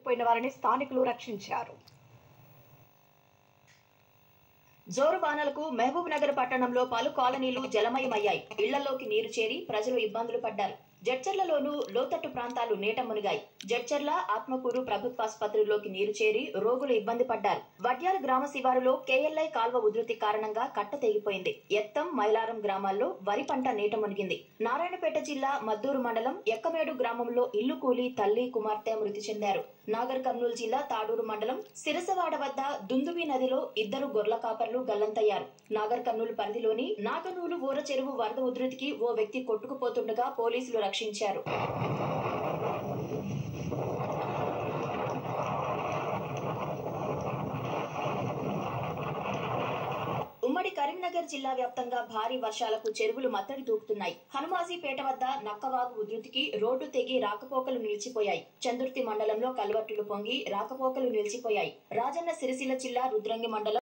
కొట్టుకుపోయిన వారిని స్థానికులు రక్షించారు. జోరు వానలకు మహబూబ్ నగర్ పట్టణంలో పలు కాలనీలు జలమయమయ్యాయి. ఇళ్లలోకి నీరు చేరి ప్రజలు ఇబ్బందులు పడ్డారు. జడ్చర్లలోనూ లోతట్టు ప్రాంతాలు నీట మునిగాయి. జడ్చర్ల, ఆత్మకూరు ప్రభుత్వాసుపత్రిలోకి నీరు చేరి రోగులు ఇబ్బంది పడ్డారు. వడ్యాల గ్రామ శివారులో కేఎల్ఐ కాల్వ ఉధృతి కారణంగా కట్ట తెగిపోయింది. ఎత్తం, మైలారం గ్రామాల్లో వరి పంట నీట మునిగింది. నారాయణపేట జిల్లా మద్దూరు మండలం ఎక్కమేడు గ్రామంలో ఇల్లు కూలి తల్లి, కుమార్తె మృతి చెందారు. నాగర్ కర్నూలు జిల్లా తాడూరు మండలం సిరసవాడ వద్ద దుందువి నదిలో 2 గొర్ల కాపర్లు గల్లంతయ్యారు. నాగర్ కర్నూలు పరిధిలోని నాగనూలు ఊర చెరువు వరద ఉధృతికి ఓ వ్యక్తి కొట్టుకుపోతుండగా పోలీసులు రక్షించారు. ఉమ్మడి కరీంనగర్ జిల్లా వ్యాప్తంగా భారీ వర్షాలకు చెరువులు మత్తడి దూకుతున్నాయి. హనుమాజీపేట వద్ద నక్కవాగు ఉధృతికి రోడ్డు తెగి రాకపోకలు నిలిచిపోయాయి. చందుర్తి మండలంలో కల్వర్టులు పొంగి రాకపోకలు నిలిచిపోయాయి. రాజన్న సిరిసిల్ల జిల్లా రుద్రంగి మండలం